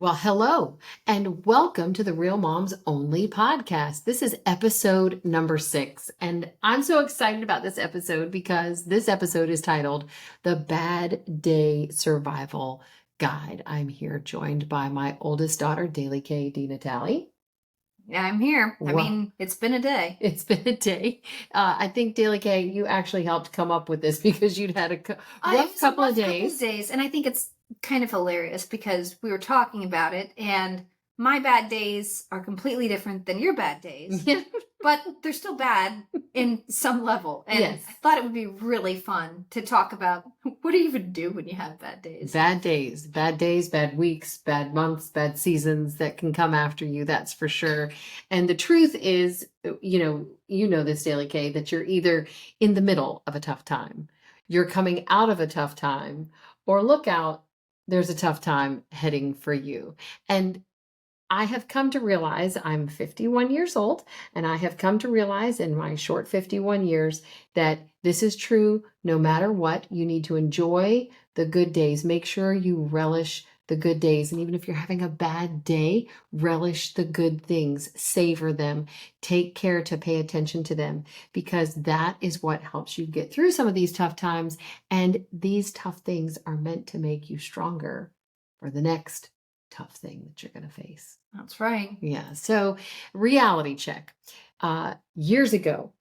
Well, hello and welcome to the Real Moms Only podcast. This is episode number 6, and I'm so excited about this episode because this episode is titled The Bad Day Survival Guide. I'm here joined by my oldest daughter, Daly K. Daly. Yeah, I'm here. It's been a day. It's been a day. I think, Daly K., you actually helped come up with this because you'd had a rough couple of days. And I think it's kind of hilarious because we were talking about it, and my bad days are completely different than your bad days. But they're still bad in some level. And yes. I thought it would be really fun to talk about what do you even do when you have bad days? Bad days, bad weeks, bad months, bad seasons that can come after you, that's for sure. And the truth is, you know this, Daly K., that you're either in the middle of a tough time, you're coming out of a tough time, or look out, there's a tough time heading for you. And I have come to realize I'm 51 years old, and I have come to realize in my short 51 years that this is true no matter what. You need to enjoy the good days. Make sure you relish the good days. And even if you're having a bad day, relish the good things, savor them, take care to pay attention to them, because that is what helps you get through some of these tough times. And these tough things are meant to make you stronger for the next tough thing that you're going to face. That's right. Yeah. So reality check. Years ago,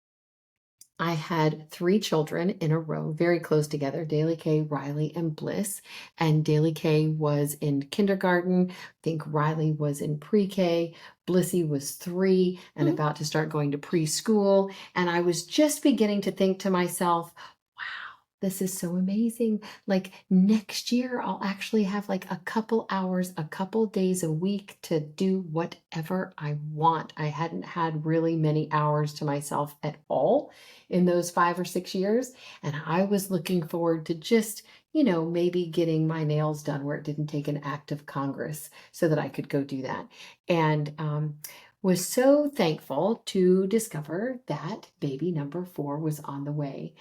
I had 3 children in a row, very close together, Daly K, Riley, and Bliss. And Daly K was in kindergarten. I think Riley was in pre-K. Blissy was 3 and about to start going to preschool. And I was just beginning to think to myself, this is so amazing. Like next year, I'll actually have like a couple hours, a couple days a week to do whatever I want. I hadn't had really many hours to myself at all in those 5 or 6 years. And I was looking forward to just, maybe getting my nails done where it didn't take an act of Congress so that I could go do that. And, was so thankful to discover that baby number 4 was on the way.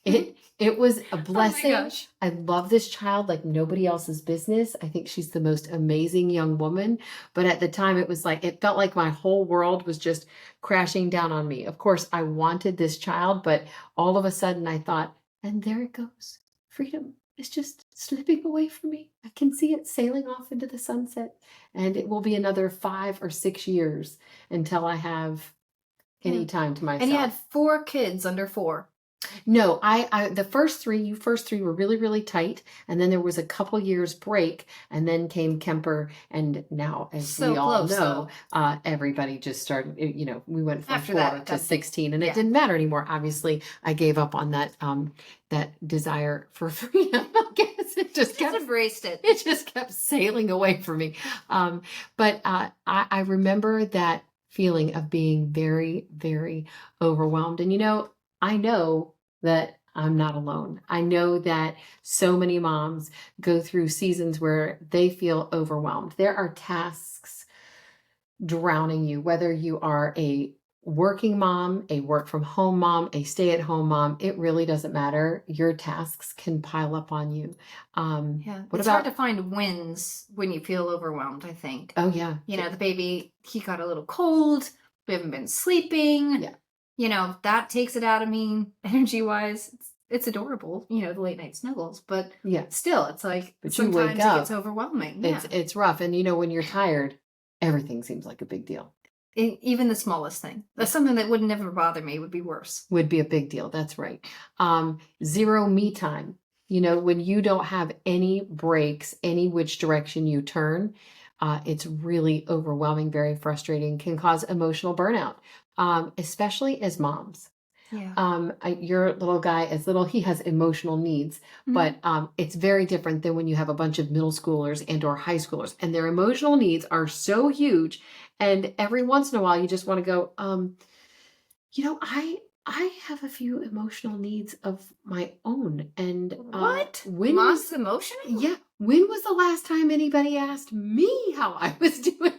It was a blessing. Oh my gosh. I love this child like nobody else's business. I think she's the most amazing young woman. But at the time, it felt like my whole world was just crashing down on me. Of course, I wanted this child, but all of a sudden I thought, and there it goes. Freedom is just slipping away from me. I can see it sailing off into the sunset. And it will be another 5 or 6 years until I have any time to myself. And you had 4 kids under 4. No, the first three were really, really tight. And then there was a couple years break, and then came Kemper. And now, as we all know, everybody just started, we went from 4 to 16, and it didn't matter anymore. Obviously, I gave up on that desire for freedom. I guess it just embraced it. It just kept sailing away from me. But I remember that feeling of being very, very overwhelmed. And, I know that I'm not alone. I know that so many moms go through seasons where they feel overwhelmed. There are tasks drowning you, whether you are a working mom, a work from home mom, a stay at home mom, it really doesn't matter. Your tasks can pile up on you. It's hard to find wins when you feel overwhelmed, I think. Oh yeah. The baby, he got a little cold. We haven't been sleeping. Yeah. That takes it out of me energy-wise. It's adorable, the late night snuggles, but still, it's like but sometimes you wake up, it gets overwhelming. It's rough. And when you're tired, everything seems like a big deal. Even the smallest thing. That's something that would never bother me would be worse. Would be a big deal. That's right. 0 me time. When you don't have any breaks, any which direction you turn, it's really overwhelming, very frustrating, can cause emotional burnout. Especially as moms. Yeah. Your little guy he has emotional needs, but it's very different than when you have a bunch of middle schoolers and or high schoolers, and their emotional needs are so huge. And every once in a while you just want to go, I have a few emotional needs of my own. And what? Mom's emotional? Yeah. When was the last time anybody asked me how I was doing?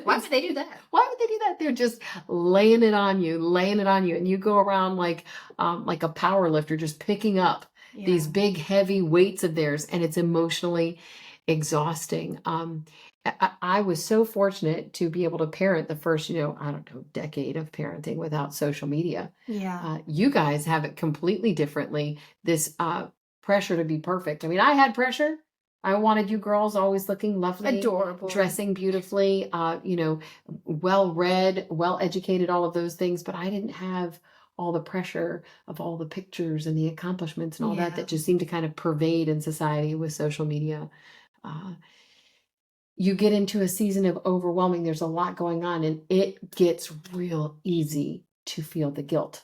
Why would they do that? Why would they do that? They're just laying it on you, and you go around like a power lifter, just picking up these big, heavy weights of theirs, and it's emotionally exhausting. I was so fortunate to be able to parent the first, decade of parenting without social media. Yeah. You guys have it completely differently. This pressure to be perfect. I mean, I had pressure. I wanted you girls always looking lovely, Adorable. dressing beautifully, well read, well educated, all of those things. But I didn't have all the pressure of all the pictures and the accomplishments and all Yeah. that just seemed to kind of pervade in society with social media. You get into a season of overwhelming, there's a lot going on, and it gets real easy to feel the guilt,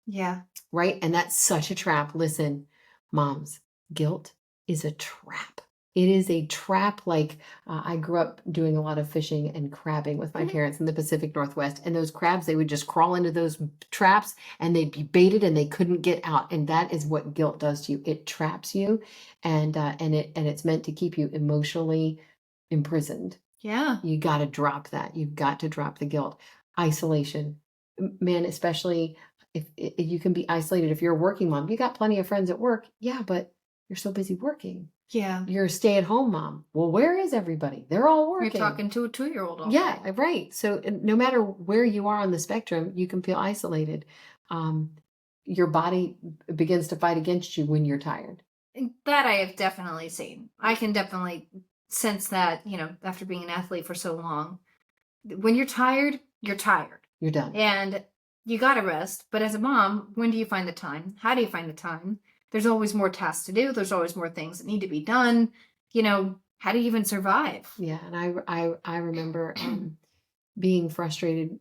Yeah. right? And that's such a trap. Listen, moms, guilt is a trap. It is a trap. Like I grew up doing a lot of fishing and crabbing with my parents in the Pacific Northwest, and those crabs, they would just crawl into those traps and they'd be baited and they couldn't get out. And that is what guilt does to you. It traps you, and it's meant to keep you emotionally imprisoned. Yeah. You got to drop that. You've got to drop the guilt. Isolation, man, especially if you can be isolated if you're a working mom. You got plenty of friends at work. Yeah, but you're so busy working. Yeah. You're a stay-at-home mom. Well, where is everybody? They're all working. You're talking to a 2-year-old all Yeah, day. right. So no matter where you are on the spectrum, you can feel isolated. Your body begins to fight against you when you're tired. That I have definitely seen. I can definitely sense that, after being an athlete for so long. When you're tired, you're tired. You're done. And you got to rest. But as a mom, when do you find the time? How do you find the time? There's always more tasks to do. There's always more things that need to be done. How do you even survive? Yeah. And I remember being frustrated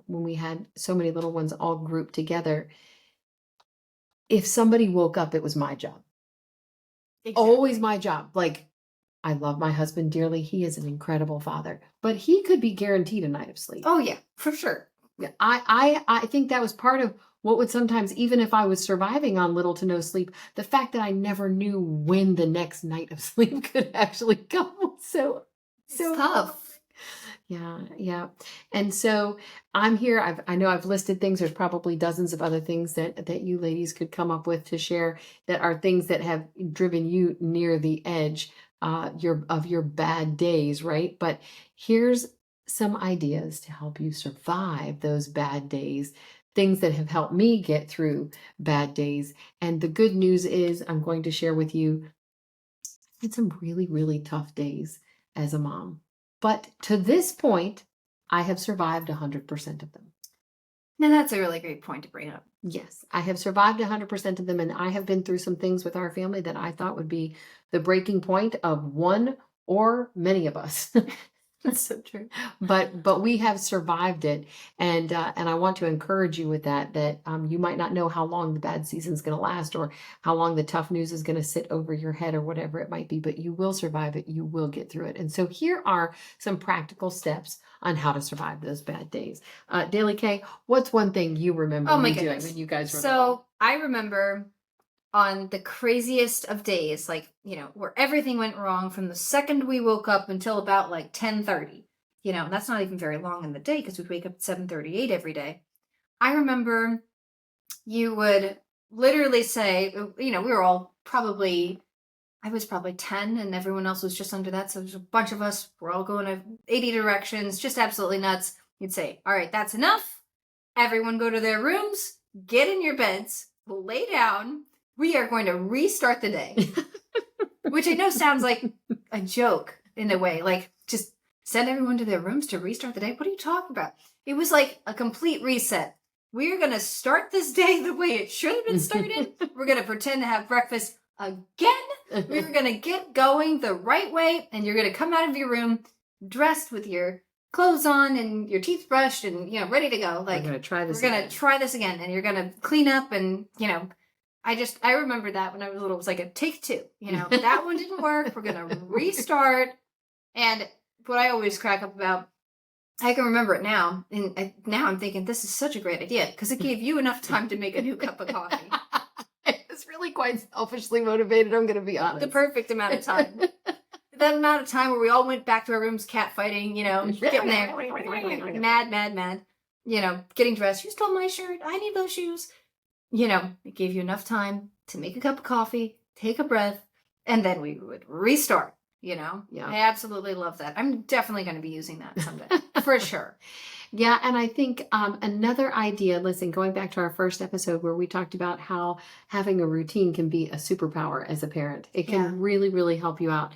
when we had so many little ones all grouped together. If somebody woke up, it was my job. Exactly. Always my job. Like, I love my husband dearly. He is an incredible father, but he could be guaranteed a night of sleep. Oh yeah, for sure. Yeah, I think that was part of what would sometimes, even if I was surviving on little to no sleep, the fact that I never knew when the next night of sleep could actually come was so Tough. Yeah. And so I'm here. I know I've listed things. There's probably dozens of other things that you ladies could come up with to share that are things that have driven you near the edge your bad days, right? But here's some ideas to help you survive those bad days, things that have helped me get through bad days. And the good news is I'm going to share with you had some really, really tough days as a mom. But to this point, I have survived 100% of them. Now that's a really great point to bring up. Yes, I have survived 100% of them, and I have been through some things with our family that I thought would be the breaking point of one or many of us. That's so true. But we have survived it, and I want to encourage you with that you might not know how long the bad season is going to last, or how long the tough news is going to sit over your head, or whatever it might be. But you will survive it. You will get through it. And so here are some practical steps on how to survive those bad days. Daly K, what's one thing you remember doing when you guys were So I remember on the craziest of days, where everything went wrong from the second we woke up until about 10:30. That's not even very long in the day because we'd wake up at 7:38 every day. I remember you would literally say, we were all I was probably 10 and everyone else was just under that. So there's a bunch of us, we're all going to 80 directions, just absolutely nuts. You'd say, all right, that's enough. Everyone go to their rooms, get in your beds, lay down. We are going to restart the day. Which I know sounds like a joke in a way, just send everyone to their rooms to restart the day. What are you talking about? It was like a complete reset. We're going to start this day the way it should have been started. We're going to pretend to have breakfast again. We're going to get going the right way. And you're going to come out of your room dressed with your clothes on and your teeth brushed and, ready to go. We're going to try this We're going to try this again. And you're going to clean up and, I remember that when I was little, it was like a take two, that one didn't work. We're going to restart. And what I always crack up about, I can remember it now. And now I'm thinking this is such a great idea because it gave you enough time to make a new cup of coffee. It's really quite selfishly motivated. I'm going to be honest. The perfect amount of time. That amount of time where we all went back to our rooms, cat fighting, getting there, mad, getting dressed. You stole my shirt. I need those shoes. It gave you enough time to make a cup of coffee, take a breath, and then we would restart. Yeah. Yeah. I absolutely love that. I'm definitely going to be using that someday for sure. Yeah, and I think another idea, listen, going back to our first episode where we talked about how having a routine can be a superpower as a parent. It can Yeah. really, really help you out.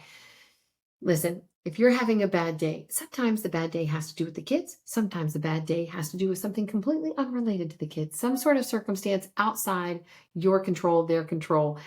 Listen, if you're having a bad day, sometimes the bad day has to do with the kids. Sometimes the bad day has to do with something completely unrelated to the kids, some sort of circumstance outside your control, their control.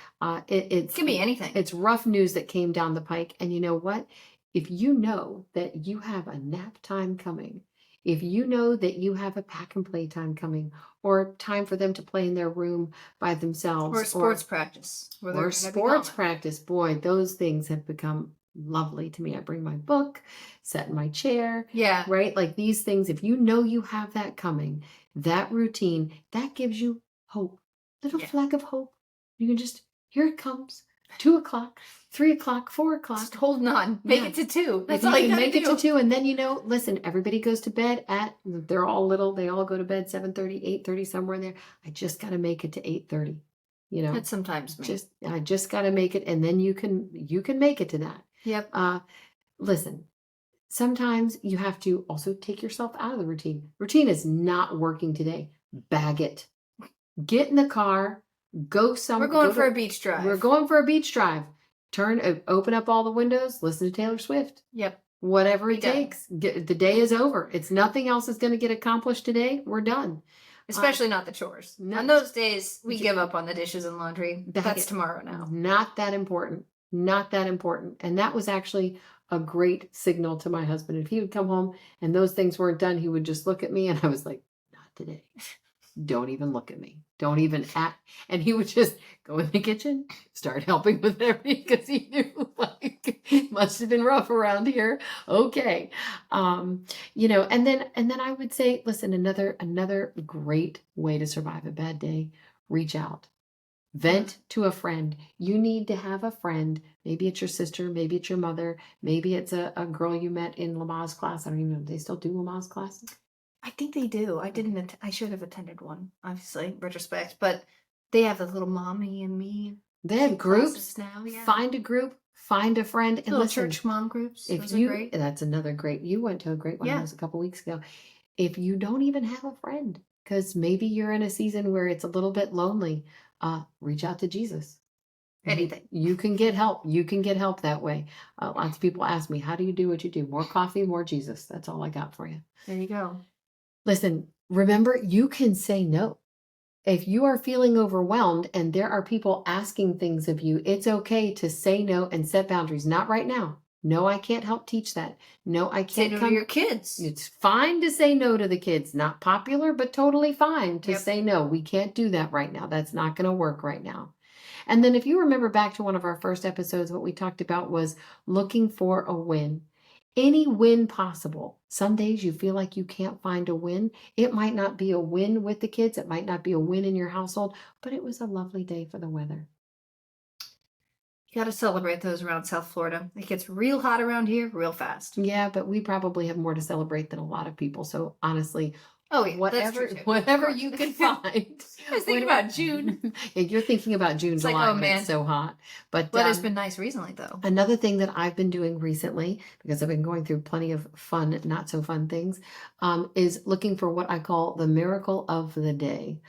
It can be anything. It's rough news that came down the pike. And you know what? If you know that you have a nap time coming, if you know that you have a pack and play time coming, or time for them to play in their room by themselves, Or sports practice. or sports practice, boy, those things have become lovely to me. I bring my book, set in my chair, Yeah. right? Like these things, if you know you have that coming, that routine, that gives you hope, little flag of hope. You can just, here it comes, 2:00, 3:00, 4:00. Just holding on. Make it to 2. That's all you make it to 2. And then, listen, everybody goes to bed they're all little, they all go to bed 7:30, 8:30, somewhere there. I just got to make it to 8:30. That's sometimes me. I just got to make it. And then you can make it to that. Yep. Listen, sometimes you have to also take yourself out of the routine. Routine is not working today. Bag it. Get in the car. Go somewhere. We're going for a beach drive. We're going for a beach drive. Open up all the windows. Listen to Taylor Swift. Yep. Whatever it takes. The day is over. It's nothing else is going to get accomplished today. We're done. Especially not the chores. No. On those days, we give up on the dishes and laundry. That's tomorrow now. Not that important. Not that important. And that was actually a great signal to my husband. If he would come home and those things weren't done, he would just look at me and I was like, not today. Don't even look at me. Don't even act. And he would just go in the kitchen, start helping with everything because he knew like it must have been rough around here. Okay. And then I would say, listen, another great way to survive a bad day, reach out. Vent to a friend. You need to have a friend. Maybe it's your sister. Maybe it's your mother. Maybe it's a girl you met in Lamaze class. I don't even know. Do they still do Lamaze classes? I think they do. I should have attended one, obviously, retrospect. But they have the little mommy and me. They have groups now. Yeah. Find a group. Find a friend. And little church mom groups. Those are great. That's another great. You went to a great one of those a couple weeks ago. If you don't even have a friend, because maybe you're in a season where it's a little bit lonely, reach out to Jesus. Anything. You can get help. You can get help that way. Lots of people ask me, how do you do what you do? More coffee, more Jesus. That's all I got for you. There you go. Listen, remember, you can say no. If you are feeling overwhelmed and there are people asking things of you, it's okay to say no and set boundaries. Not right now. No, I can't help teach that. No, I can't say no to your kids. It's fine to say no to the kids. Not popular, but totally fine to say no. We can't do that right now. That's not going to work right now. And then if you remember back to one of our first episodes, what we talked about was looking for a win. Any win possible. Some days you feel like you can't find a win. It might not be a win with the kids. It might not be a win in your household, but it was a lovely day for the weather. You got to celebrate those around South Florida. It gets real hot around here real fast. Yeah, but we probably have more to celebrate than a lot of people. So honestly, whatever you can find. I was thinking about June. You're thinking about June, July, like, it's so hot. But weather's been nice recently, though. Another thing that I've been doing recently, because I've been going through plenty of fun, not so fun things, is looking for what I call the miracle of the day.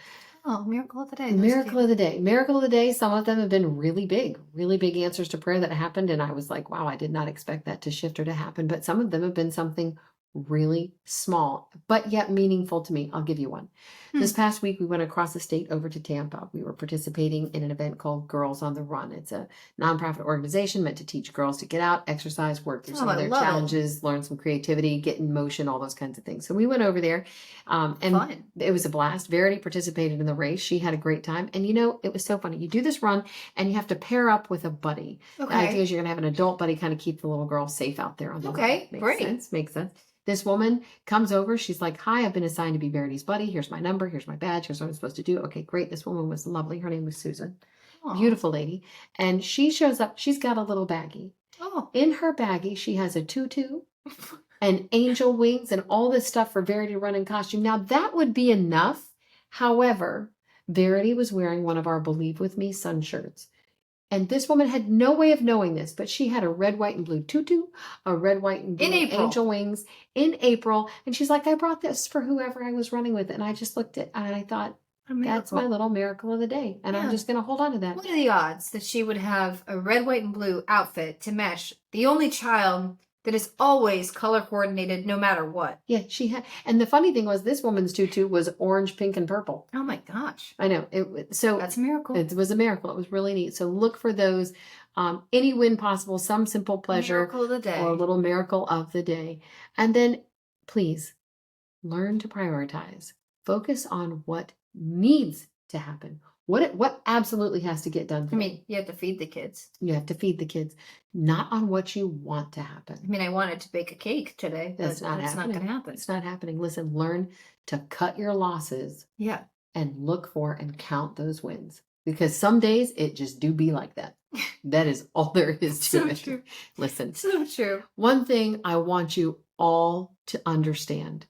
Oh, miracle of the day. Miracle of the day. Miracle of the day. Some of them have been really big answers to prayer that happened. And I was like, wow, I did not expect that to shift or to happen. But some of them have been something really small, but yet meaningful to me. I'll give you one. This past week, we went across the state over to Tampa. We were participating in an event called Girls on the Run. It's a nonprofit organization meant to teach girls to get out, exercise, work through some of their challenges, learn some creativity, get in motion, all those kinds of things. So we went over there and Fun. It was a blast. Verity participated in the race. She had a great time. And it was so funny. You do this run and you have to pair up with a buddy. Okay. The idea is you're going to have an adult buddy kind of keep the little girl safe out there on the run. Makes sense. This woman comes over. She's like, hi, I've been assigned to be Verity's buddy. Here's my number. Here's my badge. Here's what I'm supposed to do. Okay, great. This woman was lovely. Her name was Susan. Aww. Beautiful lady. And she shows up. She's got a little baggie. Oh. In her baggie, she has a tutu and angel wings and all this stuff for Verity to run in costume. Now, that would be enough. However, Verity was wearing one of our Believe With Me sun shirts. And this woman had no way of knowing this, but she had a red, white, and blue tutu, a red, white, and In blue April. angel wings in April. And she's like, I brought this for whoever I was running with. And I just looked at and I thought, that's my little miracle of the day. And I'm just going to hold on to that. What are the odds that she would have a red, white, and blue outfit to match the only child that is always color coordinated no matter what? Yeah, she had. And the funny thing was, this woman's tutu was orange, pink, and purple. Oh my gosh. I know. So that's a miracle. It was a miracle. It was really neat. So look for those. Any win possible, some simple pleasure, miracle of the day, or a little miracle of the day. And then please learn to prioritize. Focus on what needs to happen. What absolutely has to get done. I mean, you have to feed the kids. You have to feed the kids, not on what you want to happen. I mean, I wanted to bake a cake today. That's not going to happen. It's not happening. Listen, learn to cut your losses. Yeah. And look for and count those wins. Because some days it just do be like that. That is all there is to it. True. Listen. So true. One thing I want you all to understand.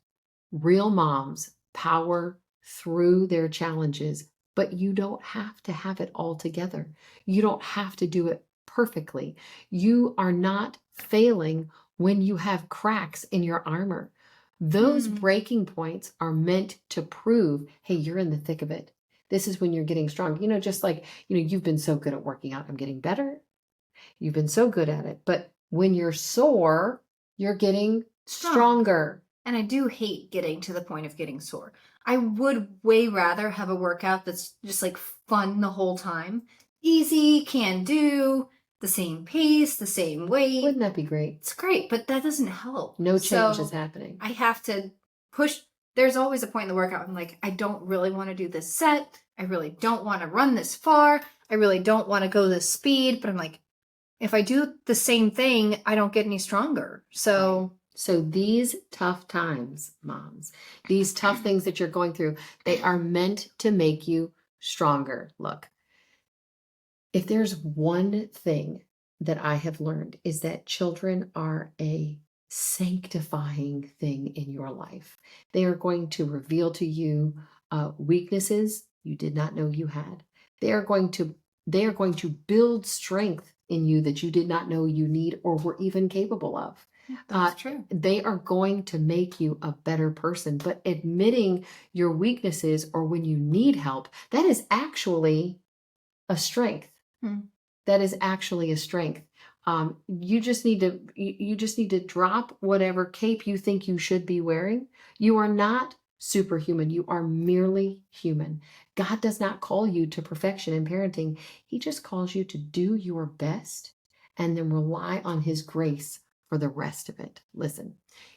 Real moms power through their challenges, but you don't have to have it all together. You don't have to do it perfectly. You are not failing when you have cracks in your armor. Those breaking points are meant to prove, hey, you're in the thick of it. This is when you're getting strong. Just like, you've been so good at working out. I'm getting better. You've been so good at it. But when you're sore, you're getting stronger. And I do hate getting to the point of getting sore. I would way rather have a workout that's just like fun the whole time. Easy, can do, the same pace, the same weight. Wouldn't that be great? It's great, but that doesn't help. No change is happening. I have to push. There's always a point in the workout I'm like, I don't really want to do this set. I really don't want to run this far. I really don't want to go this speed. But I'm like, if I do the same thing, I don't get any stronger. So these tough times, moms, these tough things that you're going through, they are meant to make you stronger. Look, if there's one thing that I have learned is that children are a sanctifying thing in your life. They are going to reveal to you weaknesses you did not know you had. They are going to build strength in you that you did not know you need or were even capable of. That's true. They are going to make you a better person. But admitting your weaknesses or when you need help, that is actually a strength. That is actually a strength. You just need to drop whatever cape you think you should be wearing. You are not superhuman. You are merely human. God does not call you to perfection in parenting. He just calls you to do your best and then rely on his grace for the rest of it. Listen,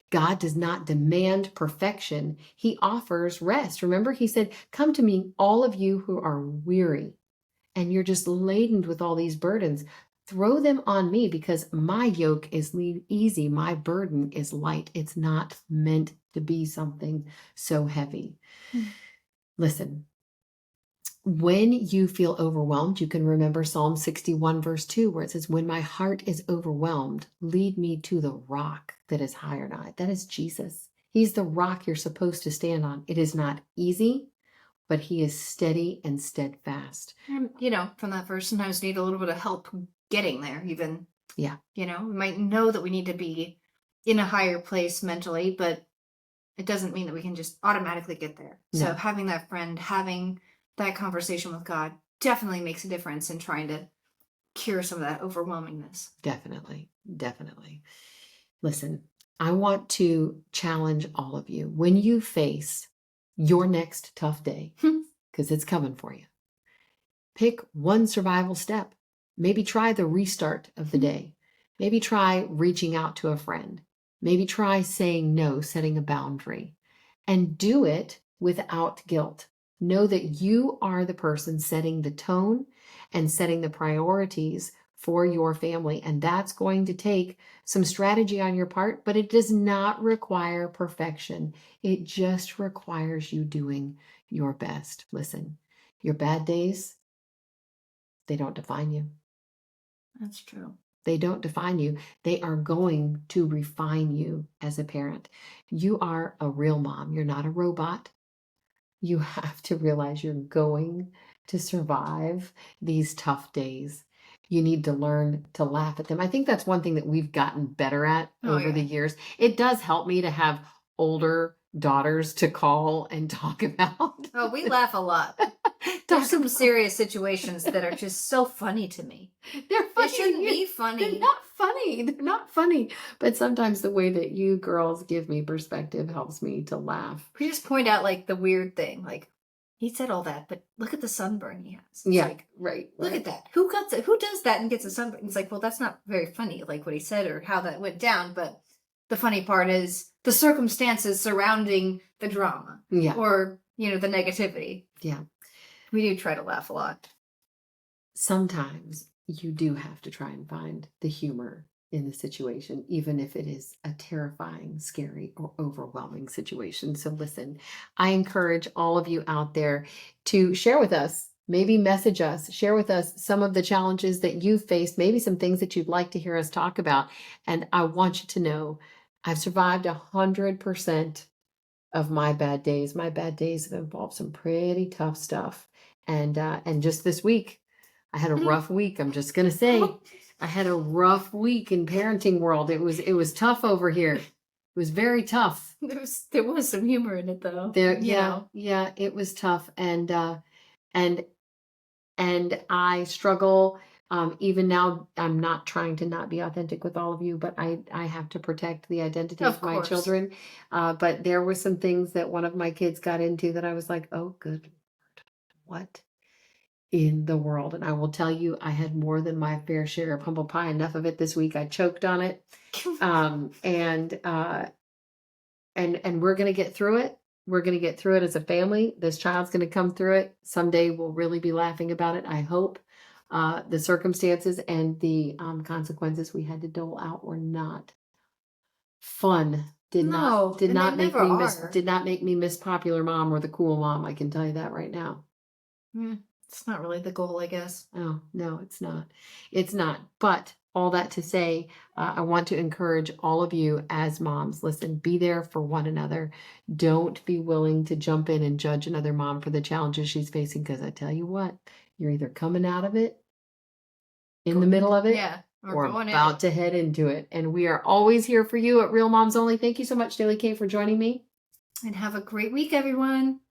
God does not demand perfection. He offers rest. Remember, he said, come to me, all of you who are weary and you're just laden with all these burdens. Throw them on me because my yoke is easy. My burden is light. It's not meant to be something so heavy. Listen, when you feel overwhelmed, you can remember Psalm 61 verse 2 where it says, when my heart is overwhelmed, lead me to the rock that is higher than I. That is Jesus. He's the rock you're supposed to stand on. It is not easy, but he is steady and steadfast. From that verse, sometimes need a little bit of help getting there even. Yeah. We might know that we need to be in a higher place mentally, but it doesn't mean that we can just automatically get there. No. So having that friend, having that conversation with God definitely makes a difference in trying to cure some of that overwhelmingness. Definitely. Listen, I want to challenge all of you. When you face your next tough day, because it's coming for you, pick one survival step. Maybe try the restart of the day. Maybe try reaching out to a friend. Maybe try saying no, setting a boundary. And do it without guilt. Know that you are the person setting the tone and setting the priorities for your family. And that's going to take some strategy on your part, but it does not require perfection. It just requires you doing your best. Listen, your bad days, they don't define you. That's true. They don't define you. They are going to refine you as a parent. You are a real mom. You're not a robot. You have to realize you're going to survive these tough days. you need to learn to laugh at them. I think that's one thing that we've gotten better at Oh, over the yeah. years. It does help me to have older daughters to call and talk about. Oh, we laugh a lot. There's Talk some about. serious situations that are just so funny to me. They're They funny to shouldn't you. be They're funny. not funny. They're not funny. But sometimes the way that you girls give me perspective helps me to laugh. We just point out like the weird thing, like he said all that, but look at the sunburn he has. It's Yeah, like, right. look at that. Who does that and gets a sunburn? It's like, well, that's not very funny, like what he said or how that went down. But the funny part is the circumstances surrounding the drama. Yeah. Or, the negativity. Yeah. We do try to laugh a lot. Sometimes you do have to try and find the humor in the situation, even if it is a terrifying, scary, or overwhelming situation. So listen, I encourage all of you out there to share with us, maybe message us, share with us some of the challenges that you've faced, maybe some things that you'd like to hear us talk about. And I want you to know I've survived 100% of my bad days. My bad days have involved some pretty tough stuff. And just this week, I had a rough week. I'm just gonna say, I had a rough week in parenting world. It was tough over here. It was very tough. There was some humor in it though. Yeah, it was tough. And I struggle. Even now, I'm not trying to not be authentic with all of you, but I have to protect the identity Of of my course. children. But there were some things that one of my kids got into that I was like, oh, good Lord, what in the world? And I will tell you, I had more than my fair share of humble pie. Enough of it this week. I choked on it. And we're gonna get through it. We're gonna get through it as a family. This child's gonna come through it. Someday we'll really be laughing about it, I hope. The circumstances and the consequences we had to dole out were not fun. Did No, not did and they not make never me miss are. did not make me miss popular mom or the cool mom. I can tell you that right now. It's not really the goal, I guess. Oh, no, it's not. It's not. But all that to say, I want to encourage all of you as moms, listen, be there for one another. Don't be willing to jump in and judge another mom for the challenges she's facing, because I tell you what, you're either coming out of it, in the middle of it, Yeah. or going in about it. to head into it. And we are always here for you at Real Moms Only. Thank you so much, Daly K, for joining me. And have a great week, everyone.